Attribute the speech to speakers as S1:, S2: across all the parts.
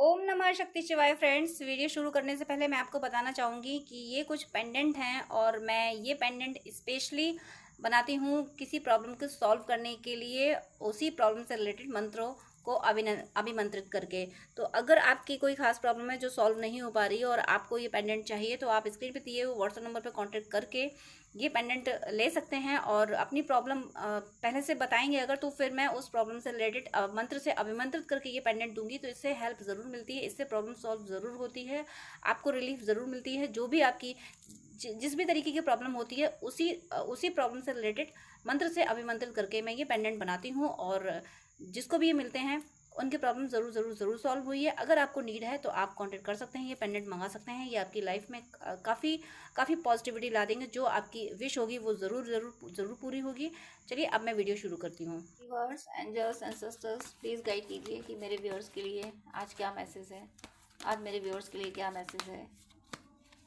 S1: ओम नमः शक्ति शिवाय फ्रेंड्स। वीडियो शुरू करने से पहले मैं आपको बताना चाहूँगी कि ये कुछ पेंडेंट हैं और मैं ये पेंडेंट स्पेशली बनाती हूँ किसी प्रॉब्लम को सॉल्व करने के लिए, उसी प्रॉब्लम से रिलेटेड मंत्रों को अभिमंत्रित करके। तो अगर आपकी कोई खास प्रॉब्लम है जो सॉल्व नहीं हो पा रही है और आपको ये पेंडेंट चाहिए, तो आप स्क्रीन पे दिए हुए व्हाट्सएप नंबर पे कांटेक्ट करके ये पेंडेंट ले सकते हैं और अपनी प्रॉब्लम पहले से बताएंगे अगर, तो फिर मैं उस प्रॉब्लम से रिलेटेड मंत्र से अभिमंत्रित करके ये पेंडेंट दूंगी। तो इससे हेल्प ज़रूर मिलती है, इससे प्रॉब्लम सॉल्व ज़रूर होती है, आपको रिलीफ ज़रूर मिलती है। जो भी आपकी जिस भी तरीके की प्रॉब्लम होती है, उसी प्रॉब्लम से रिलेटेड मंत्र से अभिमंत्रित करके मैं ये पेंडेंट बनाती हूँ और जिसको भी ये मिलते हैं उनकी प्रॉब्लम ज़रूर ज़रूर ज़रूर सॉल्व हुई है। अगर आपको नीड है तो आप कांटेक्ट कर सकते हैं, ये पेंडेंट मंगा सकते हैं। ये आपकी लाइफ में काफ़ी पॉजिटिविटी ला देंगे। जो आपकी विश होगी वो ज़रूर ज़रूर ज़रूर पूरी होगी। चलिए अब मैं वीडियो शुरू करती हूँ। Viewers, angels and sisters, please guide कीजिए कि मेरे व्यूअर्स के लिए आज क्या मैसेज है। आज मेरे व्यूअर्स के लिए क्या मैसेज है,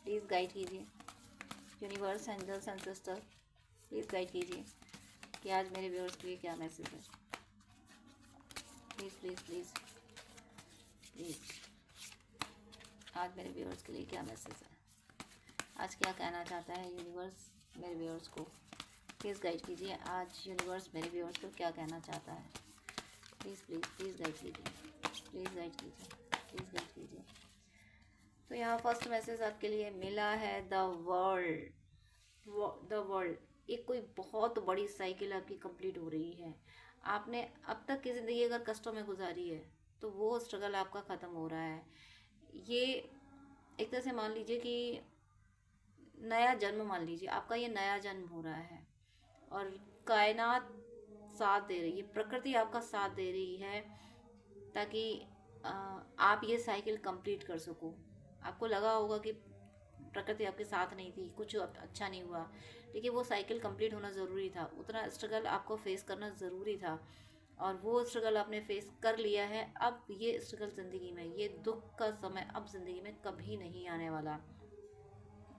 S1: प्लीज़ गाइड कीजिए। Universe, angels and sister, please guide कीजिए कि आज मेरे व्यूअर्स के लिए क्या मैसेज है। प्लीज़ प्लीज़ प्लीज़ प्लीज़, आज मेरे व्यूअर्स के लिए क्या मैसेज है, आज क्या कहना चाहता है यूनिवर्स मेरे व्यूअर्स को। प्लीज़ गाइड कीजिए आज यूनिवर्स मेरे व्यूअर्स को क्या कहना चाहता है। प्लीज़ प्लीज़ प्लीज़ गाइड कीजिए, प्लीज़ गाइड कीजिए, प्लीज़ गाइड कीजिए। तो यहाँ फर्स्ट मैसेज आपके लिए मिला है, द वर्ल्ड। एक कोई बहुत बड़ी साइकिल आपकी कंप्लीट हो रही है। आपने अब तक की ज़िंदगी अगर कष्टों में गुजारी है तो वो स्ट्रगल आपका ख़त्म हो रहा है। ये एक तरह से मान लीजिए कि नया जन्म, मान लीजिए आपका ये नया जन्म हो रहा है और कायनात साथ दे रही है, प्रकृति आपका साथ दे रही है ताकि आप ये साइकिल कंप्लीट कर सको। आपको लगा होगा कि प्रकृति आपके साथ नहीं थी, कुछ अच्छा नहीं हुआ, लेकिन वो साइकिल कंप्लीट होना ज़रूरी था। उतना स्ट्रगल आपको फेस करना ज़रूरी था और वो स्ट्रगल आपने फेस कर लिया है। अब ये स्ट्रगल ज़िंदगी में, ये दुख का समय अब ज़िंदगी में कभी नहीं आने वाला।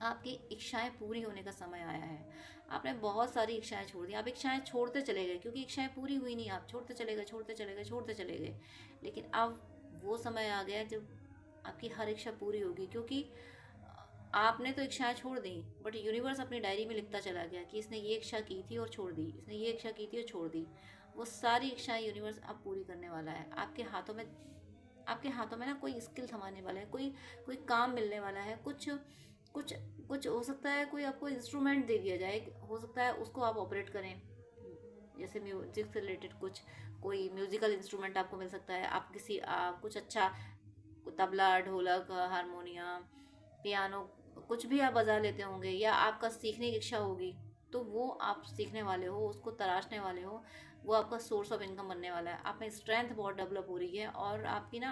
S1: आपकी इच्छाएं पूरी होने का समय आया है। आपने बहुत सारी इच्छाएं छोड़ दी, आप इच्छाएं छोड़ते चले गए क्योंकि इच्छाएं पूरी हुई नहीं, आप छोड़ते चले गए, छोड़ते चले गए, छोड़ते चले गए। लेकिन अब वो समय आ गया जब आपकी हर इच्छा पूरी होगी, क्योंकि आपने तो इच्छाएं छोड़ दी बट यूनिवर्स अपनी डायरी में लिखता चला गया कि इसने ये इच्छा की थी और छोड़ दी, इसने ये इच्छा की थी और छोड़ दी। वो सारी इच्छाएं यूनिवर्स अब पूरी करने वाला है। आपके हाथों में ना कोई स्किल थमाने वाला है, कोई कोई काम मिलने वाला है। कुछ कुछ कुछ हो सकता है, कोई आपको इंस्ट्रूमेंट दे दिया जाए, हो सकता है उसको आप ऑपरेट करें। जैसे म्यूजिक से रिलेटेड कुछ, कोई म्यूजिकल इंस्ट्रूमेंट आपको मिल सकता है। आप किसी कुछ अच्छा, तबला, ढोलक, हारमोनियम, पियानो, कुछ भी आप बजा लेते होंगे या आपका सीखने की इच्छा होगी तो वो आप सीखने वाले हो, उसको तराशने वाले हो। वो आपका सोर्स ऑफ इनकम बनने वाला है। आप में स्ट्रेंथ बहुत डेवलप हो रही है और आपकी ना,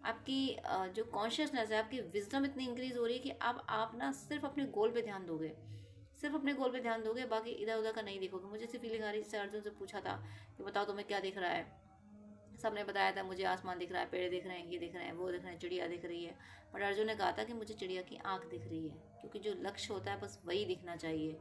S1: आपकी जो कॉन्शियसनेस है, आपकी विजडम इतनी इंक्रीज हो रही है कि अब आप ना सिर्फ अपने गोल पे ध्यान दोगे, सिर्फ अपने गोल पे ध्यान दोगे, बाकी इधर उधर का नहीं देखोगे। मुझे ऐसी फीलिंग आ रही है, जैसे अर्जुन से पूछा था कि बताओ तुम्हें क्या दिख रहा है, सबने बताया था मुझे आसमान दिख रहा है, पेड़ दिख रहे हैं, ये दिख रहे हैं, वो दिख रहे हैं, चिड़िया दिख रही है। बट अर्जुन ने कहा था कि मुझे चिड़िया की आंख दिख रही है, क्योंकि जो लक्ष्य होता है बस वही दिखना चाहिए।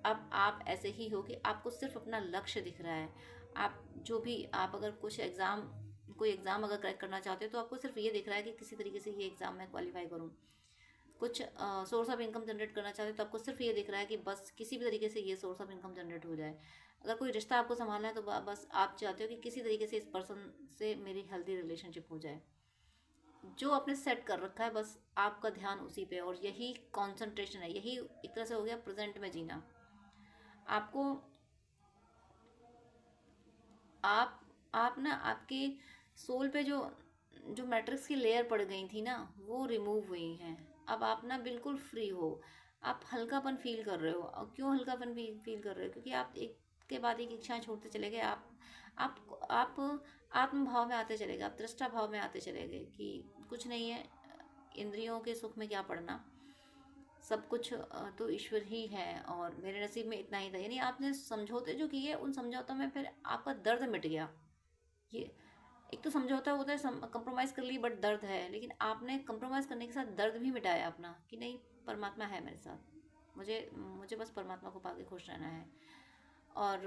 S1: अब आप ऐसे ही हो कि आपको सिर्फ अपना लक्ष्य दिख रहा है। आप जो भी, आप अगर कोई एग्ज़ाम अगर क्रैक करना चाहते हो तो आपको सिर्फ ये दिख रहा है कि किसी तरीके से ये एग्ज़ाम मैं क्वालिफाई करूँ। कुछ सोर्स ऑफ इनकम जनरेट करना चाहते हो तो आपको सिर्फ ये दिख रहा है कि बस किसी भी तरीके से ये सोर्स ऑफ इनकम जनरेट हो जाए। अगर कोई रिश्ता आपको संभालना है तो बस आप चाहते हो कि किसी तरीके से इस पर्सन से मेरी हेल्दी रिलेशनशिप हो जाए। जो आपने सेट कर रखा है बस आपका ध्यान उसी पे, और यही कंसंट्रेशन है, यही एक तरह से हो गया प्रेजेंट में जीना। आपको आप ना, आपके सोल पे जो जो मैट्रिक्स की लेयर पड़ गई थी ना, वो रिमूव हुई हैं। अब आप ना बिल्कुल फ्री हो, आप हल्कापन फील कर रहे हो। और क्यों हल्कापन फील कर रहे हो, क्योंकि आप एक के बाद एक इच्छाएं छोड़ते चले गए। आप आत्म भाव में आते चले गए, आप दृष्टा भाव में आते चले गए कि कुछ नहीं है, इंद्रियों के सुख में क्या पड़ना, सब कुछ तो ईश्वर ही है और मेरे नसीब में इतना ही था। यानी आपने समझौते जो किए, उन समझौतों में फिर आपका दर्द मिट गया। ये एक तो समझौता होता है, कंप्रोमाइज़ कर ली बट दर्द है, लेकिन आपने कंप्रोमाइज़ करने के साथ दर्द भी मिटाया अपना कि नहीं, परमात्मा है मेरे साथ, मुझे मुझे बस परमात्मा को पाके खुश रहना है। और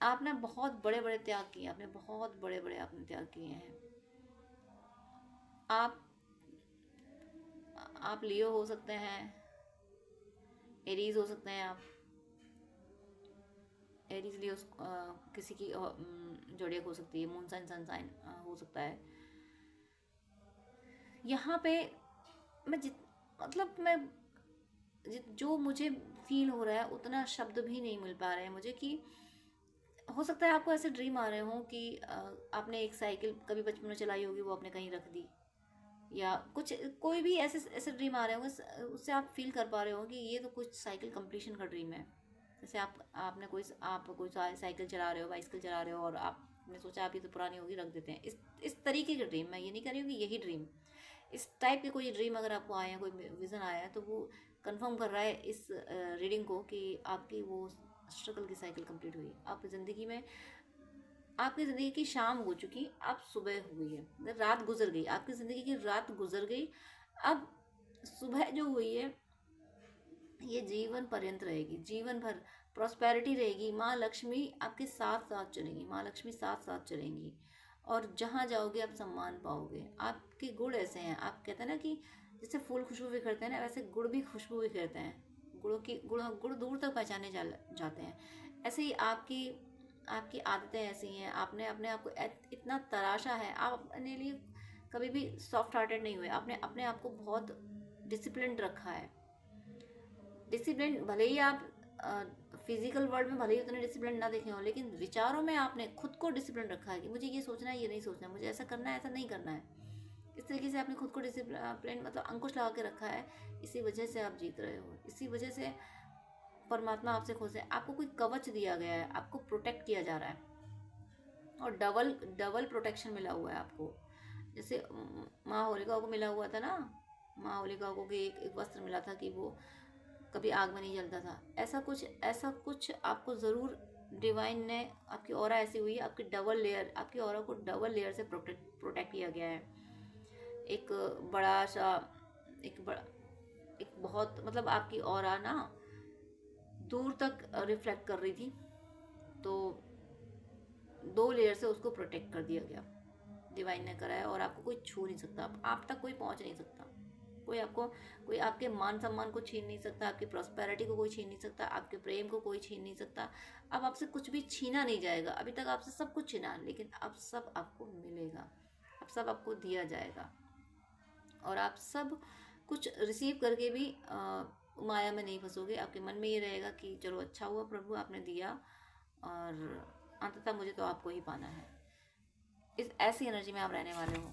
S1: आपने बहुत बड़े बड़े त्याग किए, आपने बहुत बड़े बड़े आपने त्याग किए हैं। आप लियो हो सकते हैं, एरीज हो सकते हैं आप, एरीज लियो किसी की जोडियक हो सकती है, मून साइन सन साइन हो सकता है। यहाँ पे मैं जो मुझे फील हो रहा है उतना शब्द भी नहीं मिल पा रहे हैं मुझे कि हो सकता है आपको ऐसे ड्रीम आ रहे हों कि आपने एक साइकिल कभी बचपन में चलाई होगी, वो आपने कहीं रख दी, या कुछ कोई भी ऐसे ऐसे ड्रीम आ रहे होंगे, उससे आप फील कर पा रहे हो कि ये तो कुछ साइकिल कंप्लीशन का ड्रीम है। जैसे आप कोई साइकिल चला रहे हो, बाइसिकल चला रहे हो, और आपने सोचा आप ये तो पुरानी होगी, रख देते हैं। इस तरीके के ड्रीम, मैं ये नहीं कर रही हूँ कि यही ड्रीम, इस टाइप के कोई ड्रीम अगर आपको आए हैं, कोई विज़न आया है, तो वो कंफर्म कर रहा है इस रीडिंग को कि आपकी वो स्ट्रगल की साइकिल कंप्लीट हुई। आपकी ज़िंदगी में, आपकी ज़िंदगी की शाम हो चुकी, अब सुबह हुई है, रात गुजर गई, आपकी ज़िंदगी की रात गुजर गई, अब सुबह जो हुई है ये जीवन पर्यंत रहेगी, जीवन भर प्रॉस्पेरिटी रहेगी। माँ लक्ष्मी आपके साथ साथ चलेंगी, माँ लक्ष्मी साथ साथ चलेंगी, और जहाँ जाओगे आप सम्मान पाओगे। आपके गुण ऐसे हैं, आप कहते हैं ना कि जैसे फूल खुशबू बिखेरते हैं ना, वैसे गुड़ भी खुशबू बिखेरते हैं, गुड़ दूर तक पहचाने जाते हैं। ऐसे ही आपकी आपकी आदतें ऐसी हैं, आपने अपने आप को इतना तराशा है, आप अपने लिए कभी भी सॉफ्ट हार्टेड नहीं हुए, आपने अपने आप को बहुत डिसिप्लिन रखा है। डिसिप्लिन भले ही आप फिजिकल वर्ल्ड में भले ही उतने डिसिप्लिन ना देखे हो, लेकिन विचारों में आपने खुद को डिसिप्लिन रखा है कि मुझे ये सोचना है, ये नहीं सोचना है, मुझे ऐसा करना है, ऐसा नहीं करना है। इस तरीके से आपने खुद को डिसिप्लिन मतलब अंकुश लगा के रखा है। इसी वजह से आप जीत रहे हो, इसी वजह से परमात्मा आपसे खुश है। आपको कोई कवच दिया गया है, आपको प्रोटेक्ट किया जा रहा है, और डबल प्रोटेक्शन मिला हुआ है आपको। जैसे माँ होलिका को मिला हुआ था ना, माँ होलिका को एक वस्त्र मिला था कि वो कभी आग में नहीं जलता था। ऐसा कुछ आपको ज़रूर डिवाइन ने, आपकी ऑरा ऐसी हुई है, आपकी ऑरा को डबल लेयर से प्रोटेक्ट किया गया है। एक बड़ा सा एक बहुत मतलब आपकी ऑरा ना दूर तक रिफ्लेक्ट कर रही थी, तो 2 लेयर से उसको प्रोटेक्ट कर दिया गया, डिवाइन ने करा है। और आपको कोई छू नहीं सकता, आप तक कोई पहुंच नहीं सकता, कोई आपके मान सम्मान को छीन नहीं सकता, आपकी प्रॉस्पेरिटी को कोई छीन नहीं सकता, आपके प्रेम को कोई छीन नहीं सकता। अब आपसे कुछ भी छीना नहीं जाएगा। अभी तक आपसे सब कुछ छीना, लेकिन अब सब आपको मिलेगा, अब सब आपको दिया जाएगा, और आप सब कुछ रिसीव करके भी माया में नहीं फंसोगे। आपके मन में ये रहेगा कि चलो अच्छा हुआ प्रभु आपने दिया, और अंततः मुझे तो आपको ही पाना है। इस ऐसी एनर्जी में आप रहने वाले हो।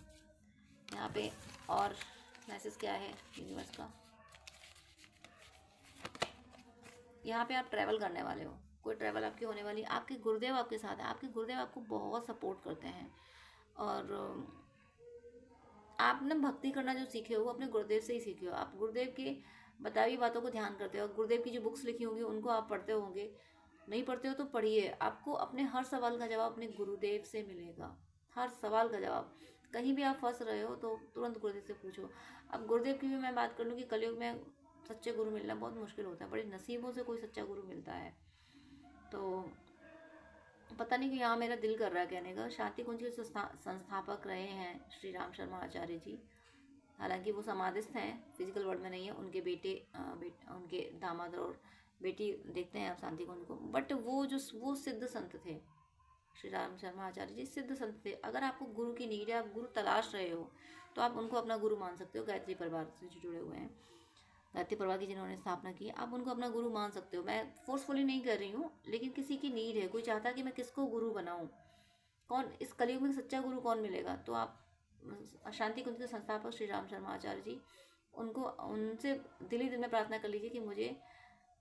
S1: यहाँ पे और मैसेज क्या है यूनिवर्स का? यहाँ पे आप ट्रैवल करने वाले हो, कोई ट्रैवल आपकी होने वाली। आपके गुरुदेव आपके साथ है, आपके गुरुदेव आपको बहुत सपोर्ट करते हैं, और आपने भक्ति करना जो सीखे हो वो अपने गुरुदेव से ही सीखे हो। आप गुरुदेव के बताई हुई बातों को ध्यान करते हो, गुरुदेव की जो बुक्स लिखी होंगी उनको आप पढ़ते होंगे, नहीं पढ़ते हो तो पढ़िए। आपको अपने हर सवाल का जवाब अपने गुरुदेव से मिलेगा, हर सवाल का जवाब। कहीं भी आप फंस रहे हो तो तुरंत गुरुदेव से पूछो। अब गुरुदेव की भी मैं बात कर लूँ कि कलयुग में सच्चे गुरु मिलना बहुत मुश्किल होता है, बड़े नसीबों से कोई सच्चा गुरु मिलता है। तो पता नहीं कि यहाँ मेरा दिल कर रहा है कहने का, शांति कुंज के संस्थापक रहे हैं श्री राम शर्मा आचार्य जी। हालांकि वो समाधिस्थ हैं, फिजिकल वर्ल्ड में नहीं है। उनके उनके दामाद और बेटी देखते हैं आप शांति कुंज को, बट वो सिद्ध संत थे। श्री राम शर्मा आचार्य जी सिद्ध संत थे। अगर आपको गुरु की नीड है, आप गुरु तलाश रहे हो, तो आप उनको अपना गुरु मान सकते हो। गायत्री परिवार से जो जुड़े हुए हैं, गायत्री परिवार की जिन्होंने स्थापना की, आप उनको अपना गुरु मान सकते हो। मैं फोर्सफुली नहीं कर रही हूँ, लेकिन किसी की नीड है, कोई चाहता है कि मैं किसको गुरु बनाऊँ, कौन इस कलयुग में सच्चा गुरु कौन मिलेगा, तो आप शांति कुंज के संस्थापक श्री राम शर्मा आचार्य जी, उनसे दिल ही दिल में प्रार्थना कर लीजिए कि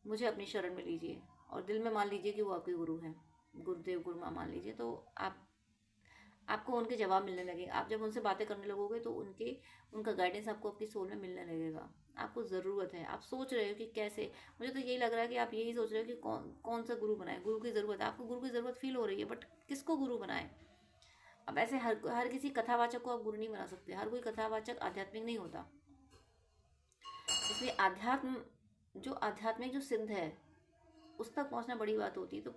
S1: मुझे अपनी शरण में लीजिए, और दिल में मान लीजिए कि वो आपके गुरु हैं, गुरुदेव गुरु माँ मान लीजिए। तो आपको उनके जवाब मिलने लगेंगे। आप जब उनसे बातें करने लगोगे तो उनका गाइडेंस आपको आपकी सोल में मिलने लगेगा। आपको ज़रूरत है, आप सोच रहे हो कि कैसे, मुझे तो यही लग रहा है कि आप यही सोच रहे हो कि कौन सा गुरु बनाए। गुरु की ज़रूरत है, आपको गुरु की ज़रूरत फील हो रही है, बट किसको गुरु बनाए? अब ऐसे हर किसी कथावाचक को आप गुरु नहीं बना सकते। हर कोई कथावाचक आध्यात्मिक नहीं होता, इसलिए आध्यात्मिक जो सिद्ध है उस तक पहुंचना बड़ी बात होती है। तो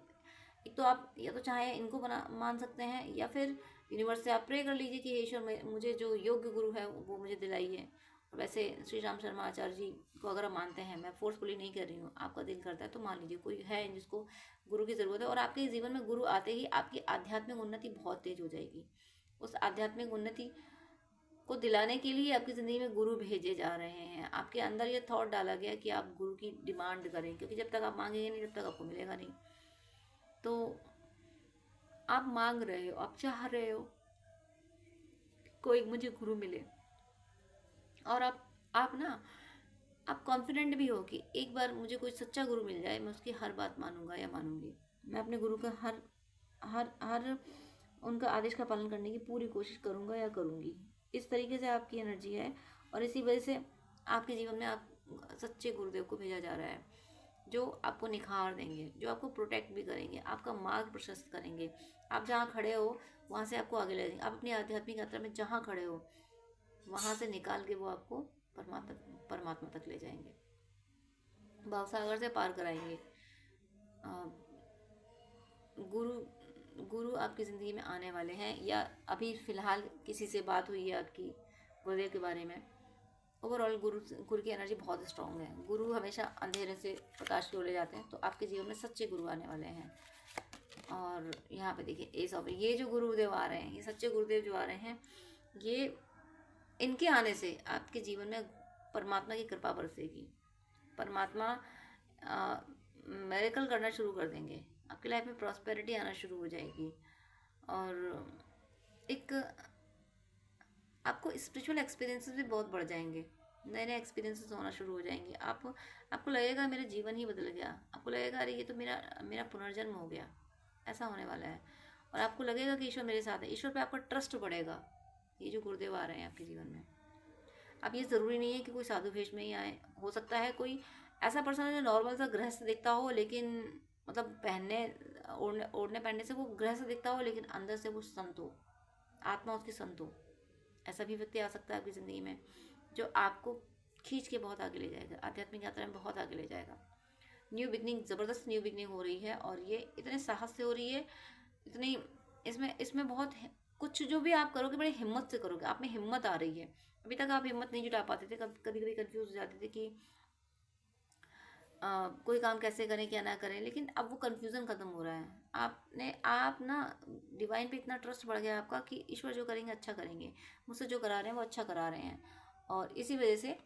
S1: एक तो आप या तो चाहे इनको मान सकते हैं, या फिर यूनिवर्स से आप प्रे कर लीजिए कि हे ईश्वर मुझे जो योग्य गुरु है वो मुझे दिलाइए। और वैसे श्री राम शर्मा आचार्य जी को अगर आप मानते हैं, मैं फोर्सफुली नहीं कर रही हूँ, आपका दिल करता है तो मान लीजिए कोई है जिसको गुरु की ज़रूरत है, और आपके जीवन में गुरु आते ही आपकी आध्यात्मिक उन्नति बहुत तेज हो जाएगी। उस आध्यात्मिक उन्नति को दिलाने के लिए आपकी ज़िंदगी में गुरु भेजे जा रहे हैं। आपके अंदर ये थॉट डाला गया कि आप गुरु की डिमांड करें, क्योंकि जब तक आप मांगेंगे नहीं तब तक आपको मिलेगा नहीं। तो आप मांग रहे हो, आप चाह रहे हो कोई मुझे गुरु मिले, और आप ना आप कॉन्फिडेंट भी हो कि एक बार मुझे कोई सच्चा गुरु मिल जाए, मैं उसकी हर बात मानूंगा या मानूंगी। मैं अपने गुरु का हर हर हर उनका आदेश का पालन करने की पूरी कोशिश करूंगा या करूंगी। इस तरीके से आपकी एनर्जी है, और इसी वजह से आपके जीवन में आप सच्चे गुरुदेव को भेजा जा रहा है, जो आपको निखार देंगे, जो आपको प्रोटेक्ट भी करेंगे, आपका मार्ग प्रशस्त करेंगे। आप जहाँ खड़े हो वहाँ से आपको आगे ले जाएंगे। आप अपनी आध्यात्मिक यात्रा में जहाँ खड़े हो वहाँ से निकाल के वो आपको परमात्मा तक ले जाएंगे, भवसागर से पार कराएंगे। गुरु आपकी ज़िंदगी में आने वाले हैं, या अभी फ़िलहाल किसी से बात हुई है आपकी गुरुदेव के बारे में। ओवरऑल गुरु की एनर्जी बहुत स्ट्रांग है। गुरु हमेशा अंधेरे से प्रकाश की ओर ले जाते हैं, तो आपके जीवन में सच्चे गुरु आने वाले हैं। और यहाँ पे देखिए एस ऑफ, ये जो गुरुदेव आ रहे हैं, ये सच्चे गुरुदेव जो आ रहे हैं, ये इनके आने से आपके जीवन में परमात्मा की कृपा बरसेगी। परमात्मा मिरेकल करना शुरू कर देंगे, आपकी लाइफ में प्रॉस्पेरिटी आना शुरू हो जाएगी, और एक आपको स्पिरिचुअल एक्सपीरियंसेस भी बहुत बढ़ जाएंगे, नए नए एक्सपीरियंसेस होना शुरू हो जाएंगे। आपको लगेगा मेरा जीवन ही बदल गया, आपको लगेगा अरे ये तो मेरा पुनर्जन्म हो गया, ऐसा होने वाला है। और आपको लगेगा कि ईश्वर मेरे साथ है, ईश्वर पे आपका ट्रस्ट बढ़ेगा। ये जो गुरुदेव आ रहे हैं आपके जीवन में, अब ये ज़रूरी नहीं है कि कोई साधु भेष में ही आए, हो सकता है कोई ऐसा पर्सन जो नॉर्मल सा गृहस्थ दिखता हो, लेकिन मतलब पहनने ओढ़ने पहनने से वो गृहस्थ दिखता हो, लेकिन अंदर से वो संत हो, आत्मा उसकी संत हो। ऐसा भी व्यक्ति आ सकता है आपकी ज़िंदगी में, जो आपको खींच के बहुत आगे ले जाएगा, आध्यात्मिक यात्रा में बहुत आगे ले जाएगा। न्यू बिगनिंग, ज़बरदस्त न्यू बिगनिंग हो रही है, और ये इतने साहस से हो रही है, इतनी इसमें बहुत कुछ जो भी आप करोगे बड़ी हिम्मत से करोगे, आप में हिम्मत आ रही है। अभी तक आप हिम्मत नहीं जुटा पाते थे, कभी कभी कंफ्यूज हो जाते थे कि कोई काम कैसे करें क्या ना करें, लेकिन अब वो कंफ्यूजन खत्म हो रहा है। आप ना डिवाइन पे इतना ट्रस्ट बढ़ गया आपका कि ईश्वर जो करेंगे अच्छा करेंगे, मुझसे जो करा रहे हैं वो अच्छा करा रहे हैं। और इसी वजह से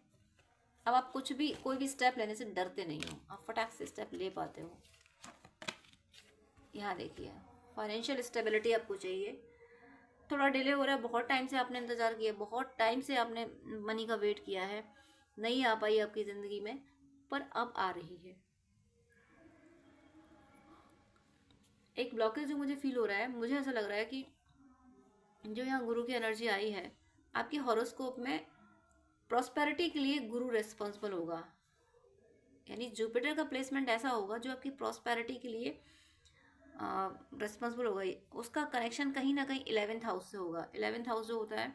S1: अब आप कोई भी स्टेप लेने से डरते नहीं हो, आप फटाक से स्टेप ले पाते हो। यहाँ देखिए फाइनेंशियल स्टेबिलिटी आपको चाहिए, थोड़ा डिले हो रहा है, बहुत टाइम से आपने इंतज़ार किया, बहुत टाइम से आपने मनी का वेट किया है, नहीं आ पाई आपकी ज़िंदगी में, पर अब आ रही है। एक ब्लॉकेज जो मुझे फील हो रहा है, मुझे ऐसा लग रहा है कि जो यहाँ गुरु की एनर्जी आई है, आपके हॉरोस्कोप में प्रॉस्पेरिटी के लिए गुरु रेस्पॉन्सिबल होगा। यानी जुपिटर का प्लेसमेंट ऐसा होगा जो आपकी प्रॉस्पेरिटी के लिए रिस्पॉन्सिबल होगा। उसका कनेक्शन कहीं ना कहीं 11th हाउस से होगा। 11th हाउस जो होता है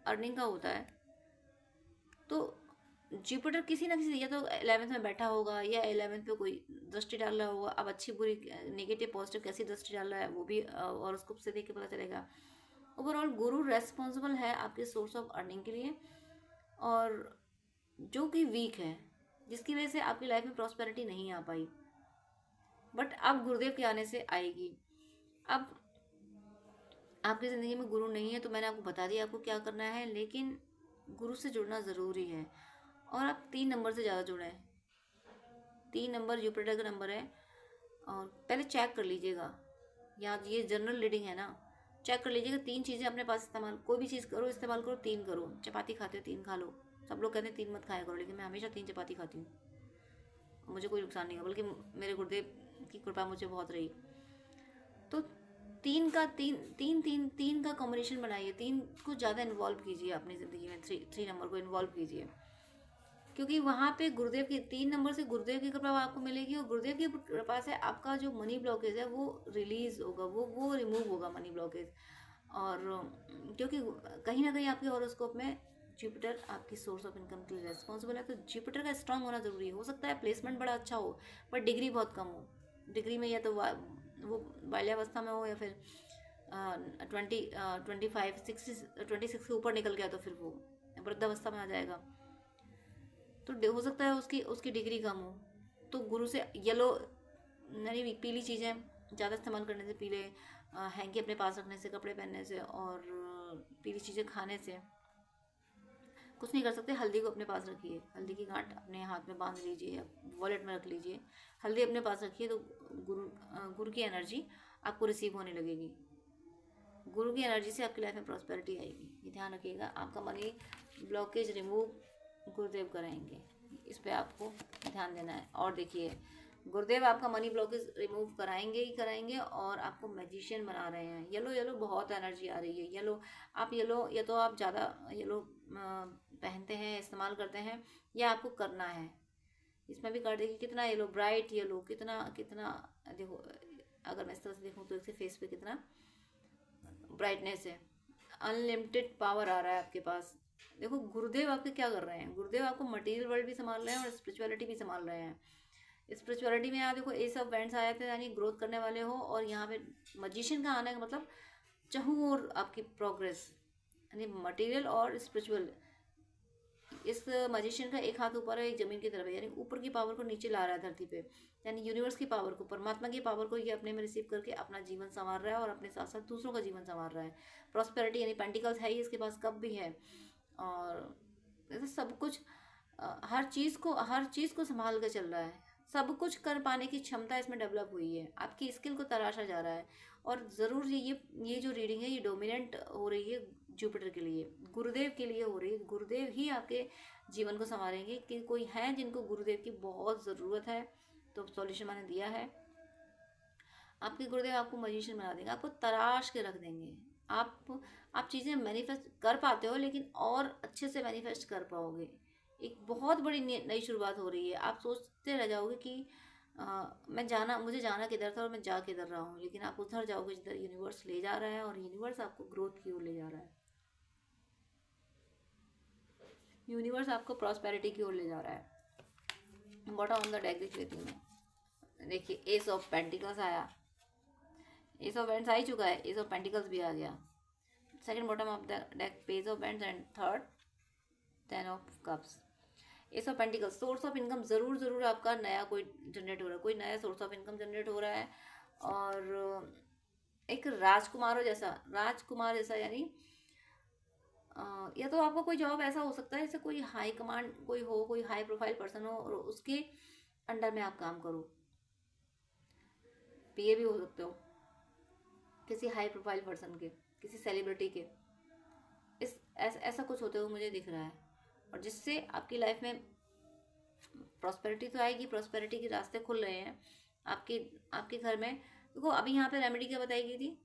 S1: अर्निंग का होता है, तो जुपिटर किसी ना किसी, या तो 11th में बैठा होगा, या 11th पे कोई दृष्टि डाल रहा होगा। अब अच्छी बुरी नेगेटिव पॉजिटिव कैसी दृष्टि डाल रहा है वो भी हॉरोस्कोप से देख के पता चलेगा। ओवरऑल गुरु रेस्पॉन्सिबल है आपके सोर्स ऑफ अर्निंग के लिए, और जो कि वीक है, जिसकी वजह से आपकी लाइफ में प्रॉस्पेरिटी नहीं आ पाई, बट अब गुरुदेव के आने से आएगी। अब आपकी ज़िंदगी में गुरु नहीं है तो मैंने आपको बता दिया आपको क्या करना है, लेकिन गुरु से जुड़ना ज़रूरी है। और आप 3 नंबर से ज़्यादा जुड़े हैं, 3 नंबर जुपिटर का नंबर है। और पहले चेक कर लीजिएगा, या ये जनरल रीडिंग है ना, चेक कर लीजिएगा 3 चीज़ें अपने पास इस्तेमाल, कोई भी चीज़ करो इस्तेमाल करो, 3 करो। चपाती खाते हो 3 खा लो, सब लोग कहते हैं 3 मत खाया करो, लेकिन मैं हमेशा 3 चपाती खाती हूँ, मुझे कोई नुकसान नहीं है, बल्कि मेरे गुरुदेव की कृपा मुझे बहुत रही। तो 3 का कॉम्बिनेशन बनाइए, 3 को ज़्यादा इन्वॉल्व कीजिए अपनी ज़िंदगी में, 3 नंबर को इन्वॉल्व कीजिए, क्योंकि वहाँ पे गुरुदेव की 3 नंबर से गुरुदेव की कृपा आपको मिलेगी, और गुरुदेव की कृपा से आपका जो मनी ब्लॉकेज है वो रिलीज होगा, वो रिमूव होगा मनी ब्लॉकेज। और क्योंकि कहीं ना कहीं आपके हॉरोस्कोप में जुपिटर आपकी सोर्स ऑफ इनकम के लिए रेस्पॉन्सिबल है, तो जुपिटर का स्ट्रांग होना ज़रूरी है। हो सकता है प्लेसमेंट बड़ा अच्छा हो, पर डिग्री बहुत कम हो, डिग्री में या तो वो बाल्यावस्था में हो, या फिर 26 के ऊपर निकल गया तो फिर वो वृद्धावस्था में आ जाएगा। तो हो सकता है उसकी उसकी डिग्री कम हो। तो गुरु से येलो यानी पीली चीज़ें ज़्यादा इस्तेमाल करने से, पीले हैंकी अपने पास रखने से, कपड़े पहनने से और पीली चीज़ें खाने से कुछ नहीं कर सकते। हल्दी को अपने पास रखिए, हल्दी की गांठ अपने हाथ में बांध लीजिए, वॉलेट में रख लीजिए, हल्दी अपने पास रखिए, तो गुरु की एनर्जी आपको रिसीव होने लगेगी। गुरु की एनर्जी से आपकी लाइफ में प्रॉस्पेरिटी आएगी। ये ध्यान रखिएगा। आपका मनी ब्लॉकेज रिमूव गुरुदेव कराएंगे, इस पे आपको ध्यान देना है। और देखिए, गुरुदेव आपका मनी ब्लॉकेज रिमूव कराएंगे ही कराएंगे और आपको मैजिशियन बना रहे हैं। येलो येलो बहुत एनर्जी आ रही है। येलो आप येलो या तो आप ज़्यादा येलो पहनते हैं, इस्तेमाल करते हैं, या आपको करना है। इसमें भी कर देखिए कितना येलो, ब्राइट येलो, कितना कितना देखो, अगर मैं इस तरह से देखूँ तो इसके फेस पे कितना ब्राइटनेस है। अनलिमिटेड पावर आ रहा है आपके पास। देखो गुरुदेव आपके क्या कर रहे हैं, गुरुदेव आपको मटेरियल वर्ल्ड भी संभाल रहे हैं और स्पिरिचुअलिटी भी संभाल रहे हैं। स्पिरिचुअलिटी में आप देखो एस ऑफ वैंड्स आया था, यानी ग्रोथ करने वाले हो, और यहाँ पे मजिशियन का आने का मतलब चाहूँ और आपकी प्रोग्रेस, यानी मटेरियल और स्पिरिचुअल। इस मजिशियन का एक हाथ ऊपर है, एक जमीन की तरफ है, यानी ऊपर की पावर को नीचे ला रहा है धरती पे, यानी यूनिवर्स की पावर को, परमात्मा की पावर को ये अपने में रिसीव करके अपना जीवन संवार रहा है और अपने साथ साथ दूसरों का जीवन संवार रहा है। प्रॉस्पेरिटी यानी पेंटिकल्स है ही इसके पास, कब भी है, और ऐसे सब कुछ हर चीज़ को संभाल कर चल रहा है। सब कुछ कर पाने की क्षमता इसमें डेवलप हुई है। आपकी स्किल को तराशा जा रहा है। और ज़रूर ये जो रीडिंग है ये डोमिनेंट हो रही है जुपिटर के लिए, गुरुदेव के लिए हो रही है। गुरुदेव ही आपके जीवन को संवारेंगे। कि कोई है जिनको गुरुदेव की बहुत ज़रूरत है, तो सॉल्यूशन मैंने दिया है। आपके गुरुदेव आपको मजिशियन बना देंगे, आपको तराश के रख देंगे। आप चीज़ें मैनिफेस्ट कर पाते हो, लेकिन और अच्छे से मैनिफेस्ट कर पाओगे। एक बहुत बड़ी नई शुरुआत हो रही है। आप सोचते रह जाओगे कि मुझे जाना किधर था और मैं जा किधर रहा हूँ, लेकिन आप उधर जाओगे जिधर यूनिवर्स ले जा रहा है, और यूनिवर्स आपको ग्रोथ की ओर ले जा रहा है। यूनिवर्स आपको प्रॉस्पेरिटी की ओर ले जा रहा है। बॉटम ऑन द डेक देख लेती हूँ मैं। देखिए एस ऑफ पेंटिकल्स आया, एस ऑफ वैंड्स आ ही चुका है, एस ऑफ पेंटिकल्स भी आ गया। Second bottom of the deck page of wands, and third 10 of cups. S of pentacles, source of income ज़रूर आपका नया कोई जनरेट हो रहा है, कोई नया सोर्स ऑफ इनकम जनरेट हो रहा है। और एक राजकुमार जैसा, यानी या तो आपका कोई जॉब ऐसा हो सकता है जैसे कोई हाई कमांड कोई हो, कोई हाई प्रोफाइल पर्सन हो और उसके अंडर में आप काम करो। पीए भी हो सकते हो किसी हाई प्रोफाइल पर्सन के, किसी सेलिब्रिटी के। ऐसा कुछ होते हुए मुझे दिख रहा है, और जिससे आपकी लाइफ में प्रॉस्पेरिटी तो आएगी, प्रॉस्पेरिटी के रास्ते खुल रहे हैं आपके घर में। देखो अभी यहाँ पे रेमेडी क्या बताई गई थी,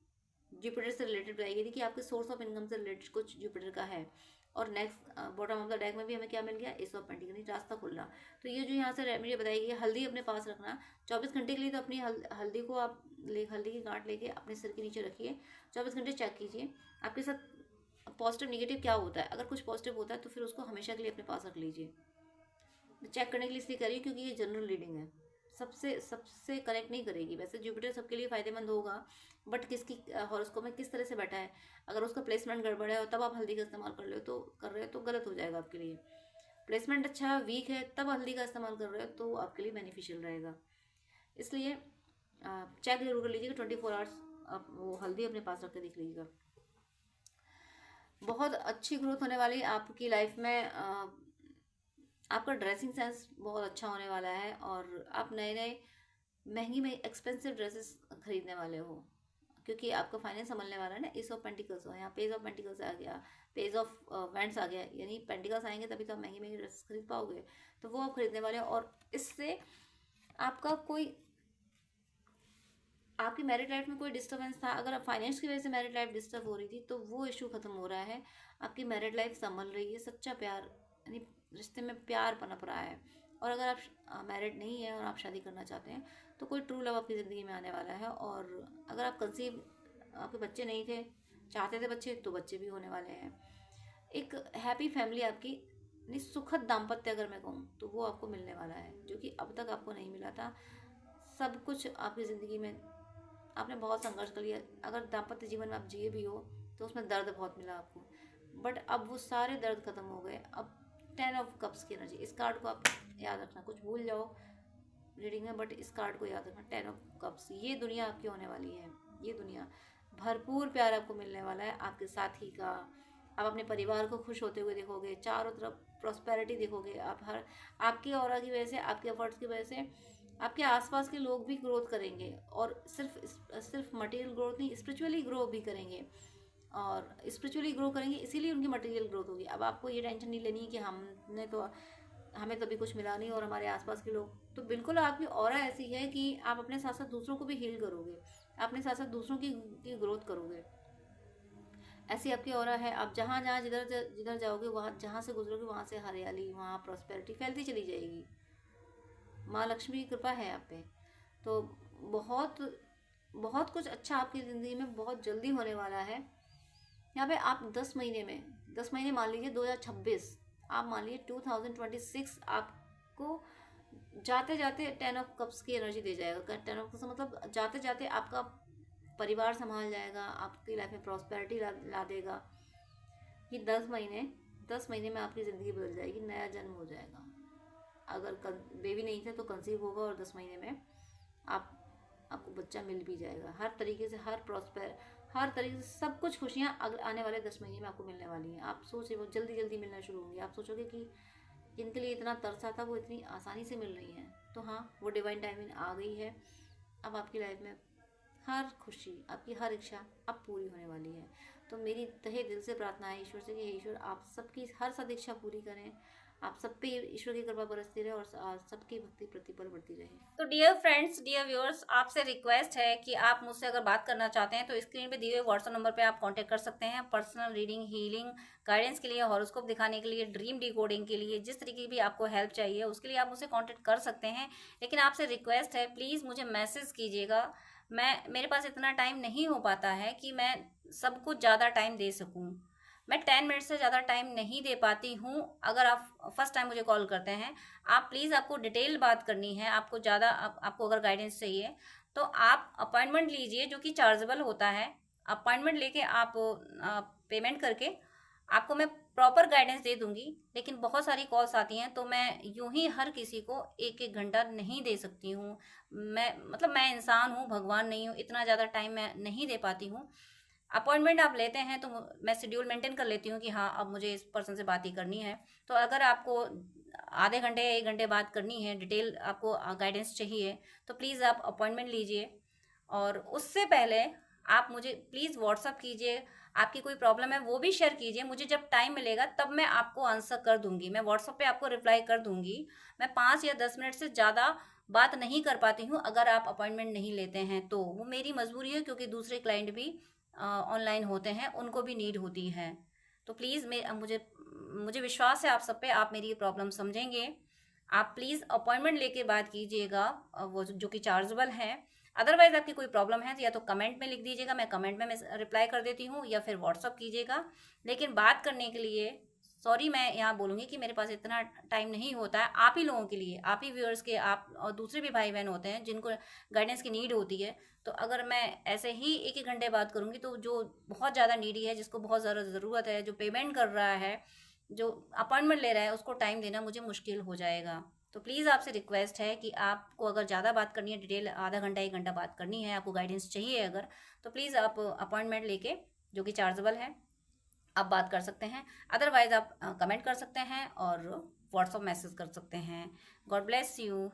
S1: जुपिटर से रिलेटेड बताई गई थी कि आपके सोर्स ऑफ इनकम से रिलेटेड कुछ जुपिटर का है। और next bottom of the deck में भी हमें क्या मिल गया, एस ऑफ पेंटिकल, रास्ता खुलना। तो ये जो यहाँ से रेमेडी बताई गई है, हल्दी अपने पास रखना 24 घंटे के लिए। तो अपनी हल्दी को आप हल्दी की गांठ लेके अपने सिर के नीचे रखिए, 24 घंटे चेक कीजिए आपके साथ पॉजिटिव निगेटिव क्या होता है। अगर कुछ पॉजिटिव होता है तो फिर उसको हमेशा के लिए अपने पास रख लीजिए। चेक करने के लिए इसलिए करिए क्योंकि ये जनरल रीडिंग है, सबसे कनेक्ट नहीं करेगी। वैसे जुपिटर सबके लिए फ़ायदेमंद होगा, बट किसकी हॉरोस्कोप में किस तरह से बैठा है, अगर उसका प्लेसमेंट गड़बड़ है और तब आप हल्दी का इस्तेमाल कर रहे हो तो गलत हो जाएगा आपके लिए। प्लेसमेंट अच्छा है, वीक है, तब हल्दी का इस्तेमाल कर रहे हो तो आपके लिए बेनिफिशियल रहेगा। इसलिए चेक जरूर कर लीजिएगा 24 आवर्स, आप वो हल्दी अपने पास रख के देख लीजिएगा। बहुत अच्छी ग्रोथ होने वाली आपकी लाइफ में। आपका ड्रेसिंग सेंस बहुत अच्छा होने वाला है, और आप नए महंगी एक्सपेंसिव ड्रेसेस खरीदने वाले हो, क्योंकि आपका फाइनेंस संभलने वाला है ना। एस ऑफ पेंटिकल्स हो, यहाँ पेज ऑफ पेंटिकल्स आ गया, पेज ऑफ वैंड्स आ गया, यानी पेंटिकल्स आएंगे तभी तो आप महंगी ड्रेसेस खरीद पाओगे। तो वो आप खरीदने वाले हो, और इससे आपकी मैरिड लाइफ में कोई डिस्टर्बेंस था, अगर आप फाइनेंस की वजह से मैरिड लाइफ डिस्टर्ब हो रही थी, तो वो इशू खत्म हो रहा है। आपकी मैरिड लाइफ संभल रही है, सच्चा प्यार, यानी रिश्ते में प्यार पनप रहा है। और अगर आप मैरिड नहीं है और आप शादी करना चाहते हैं तो कोई ट्रू लव आपकी ज़िंदगी में आने वाला है। और अगर आप आपके बच्चे नहीं थे, चाहते थे बच्चे, तो बच्चे भी होने वाले हैं। एक हैप्पी फैमिली आपकी, यानी सुखद दाम्पत्य अगर मैं कहूँ तो वो आपको मिलने वाला है, जो कि अब तक आपको नहीं मिला था। सब कुछ आपकी ज़िंदगी में आपने बहुत संघर्ष कर लिया, अगर दाम्पत्य जीवन में आप जिए भी हो तो उसमें दर्द बहुत मिला आपको, बट अब वो सारे दर्द खत्म हो गए। अब 10 ऑफ कप्स की एनर्जी, इस कार्ड को आप याद रखना, कुछ भूल जाओ रीडिंग में बट इस कार्ड को याद रखना, 10 ऑफ कप्स। ये दुनिया आपकी होने वाली है, ये दुनिया भरपूर प्यार आपको मिलने वाला है आपके साथी का। आप अपने परिवार को खुश होते हुए देखोगे, चारों तरफ प्रॉस्पेरिटी देखोगे आप। हर आपकी ऑरा की वजह से, आपके एफर्ट्स की वजह से आपके आसपास के लोग भी ग्रोथ करेंगे, और सिर्फ मटेरियल ग्रोथ नहीं, स्पिरिचुअली ग्रो भी करेंगे, और स्पिरिचुअली ग्रो करेंगे इसीलिए उनकी मटेरियल ग्रोथ होगी। अब आपको ये टेंशन नहीं लेनी कि हमें तो अभी कुछ मिला नहीं और हमारे आसपास के लोग, तो बिल्कुल आपकी ऑरा ऐसी है कि आप अपने साथ साथ दूसरों को भी हील करोगे, अपने साथ साथ दूसरों की ग्रोथ करोगे। ऐसी आपकी ऑरा है। आप जहाँ जहाँ जिधर जाओगे, वहाँ जहाँ से गुजरोगे वहाँ से हरियाली, वहाँ प्रॉस्पेरिटी फैलती चली जाएगी। माँ लक्ष्मी की कृपा है आप पे, तो बहुत बहुत कुछ अच्छा आपकी ज़िंदगी में बहुत जल्दी होने वाला है। यहाँ पे आप 10 महीने मान लीजिए 2026, आप मान लीजिए 2026 आपको जाते जाते 10 ऑफ कप्स की एनर्जी दे जाएगा। 10 ऑफ कप्स मतलब जाते जाते आपका परिवार संभाल जाएगा, आपकी लाइफ में प्रॉस्पेरिटी ला देगा। ये 10 महीने में आपकी ज़िंदगी बदल जाएगी, नया जन्म हो जाएगा। अगर बेबी नहीं थे तो कंसीव होगा, और 10 महीने में आपको बच्चा मिल भी जाएगा। हर तरीके से हर तरीके से सब कुछ खुशियाँ आने वाले 10 महीने में आपको मिलने वाली हैं। आप सोचिए वो जल्दी जल्दी मिलना शुरू होंगी। आप सोचोगे कि जिनके लिए इतना तरसा था वो इतनी आसानी से मिल रही हैं, तो हाँ, वो डिवाइन टाइमिंग आ गई है। अब आपकी लाइफ में हर खुशी, आपकी हर इच्छा अब पूरी होने वाली है। तो मेरी तहे दिल से प्रार्थना है ईश्वर से कि हे ईश्वर, आप सबकी हर सदिच्छा पूरी करें, आप सब पे ईश्वर की कृपा बरसती रहे, और सबकी भक्ति प्रतिपल बढ़ती रहे। तो डियर फ्रेंड्स, डियर व्यूअर्स, आपसे रिक्वेस्ट है कि आप मुझसे अगर बात करना चाहते हैं तो स्क्रीन पे दिए हुए व्हाट्सएप नंबर पे आप कांटेक्ट कर सकते हैं। पर्सनल रीडिंग, हीलिंग, गाइडेंस के लिए, हॉरोस्कोप दिखाने के लिए, ड्रीम डिकोडिंग के लिए, जिस तरीके की भी आपको हेल्प चाहिए उसके लिए आप मुझसे कॉन्टेक्ट कर सकते हैं। लेकिन आपसे रिक्वेस्ट है, प्लीज़ मुझे मैसेज कीजिएगा। मेरे पास इतना टाइम नहीं हो पाता है कि मैं सबको ज़्यादा टाइम दे सकूँ। मैं 10 मिनट से ज़्यादा टाइम नहीं दे पाती हूँ। अगर आप फर्स्ट टाइम मुझे कॉल करते हैं, आप प्लीज़, आपको डिटेल बात करनी है, आपको ज़्यादा आपको अगर गाइडेंस चाहिए तो आप अपॉइंटमेंट लीजिए, जो कि चार्जेबल होता है। अपॉइंटमेंट लेके आप पेमेंट करके आपको मैं प्रॉपर गाइडेंस दे दूंगी। लेकिन बहुत सारी कॉल्स आती हैं तो मैं यूं ही हर किसी को 1-1 घंटा नहीं दे सकती हूँ। मैं इंसान हूँ, भगवान नहीं हूँ, इतना ज़्यादा टाइम मैं नहीं दे पाती हूँ। अपॉइंटमेंट आप लेते हैं तो मैं शेड्यूल मेंटेन कर लेती हूँ कि हाँ, अब मुझे इस पर्सन से बात ही करनी है। तो अगर आपको आधे घंटे या 1 घंटे बात करनी है, डिटेल आपको गाइडेंस चाहिए, तो प्लीज़ आप अपॉइंटमेंट लीजिए। और उससे पहले आप मुझे प्लीज़ व्हाट्सअप कीजिए, आपकी कोई प्रॉब्लम है वो भी शेयर कीजिए। मुझे जब टाइम मिलेगा तब मैं आपको आंसर कर दूंगी, मैं व्हाट्सअप पे आपको रिप्लाई कर दूंगी। मैं 5 या 10 मिनट से ज़्यादा बात नहीं कर पाती हूँ अगर आप अपॉइंटमेंट नहीं लेते हैं तो। वो मेरी मजबूरी है, क्योंकि दूसरे क्लाइंट भी ऑनलाइन होते हैं, उनको भी नीड होती है। तो प्लीज़ मुझे विश्वास है आप सब पे, आप मेरी ये प्रॉब्लम समझेंगे। आप प्लीज़ अपॉइंटमेंट लेके बात कीजिएगा, वो जो कि चार्जेबल है। अदरवाइज़ आपकी कोई प्रॉब्लम है तो या तो कमेंट में लिख दीजिएगा, मैं कमेंट में रिप्लाई कर देती हूँ, या फिर व्हाट्सअप कीजिएगा। लेकिन बात करने के लिए सॉरी, मैं यहाँ बोलूँगी कि मेरे पास इतना टाइम नहीं होता है। आप ही लोगों के लिए, आप ही व्यूअर्स के, आप और दूसरे भी भाई बहन होते हैं जिनको गाइडेंस की नीड होती है। तो अगर मैं ऐसे ही 1-1 घंटे बात करूँगी तो जो बहुत ज़्यादा नीडी है, जिसको बहुत ज़्यादा ज़रूरत है, जो पेमेंट कर रहा है, जो अपॉइंटमेंट ले रहा है, उसको टाइम देना मुझे मुश्किल हो जाएगा। तो प्लीज़ आपसे रिक्वेस्ट है कि आपको अगर ज़्यादा बात करनी है, डिटेल आधा घंटा 1 घंटा बात करनी है, आपको गाइडेंस चाहिए अगर, तो प्लीज़ आप अपॉइंटमेंट लेके, जो कि चार्जेबल है, आप बात कर सकते हैं। अदरवाइज़ आप कमेंट कर सकते हैं और व्हाट्सअप मैसेज कर सकते हैं। God bless you.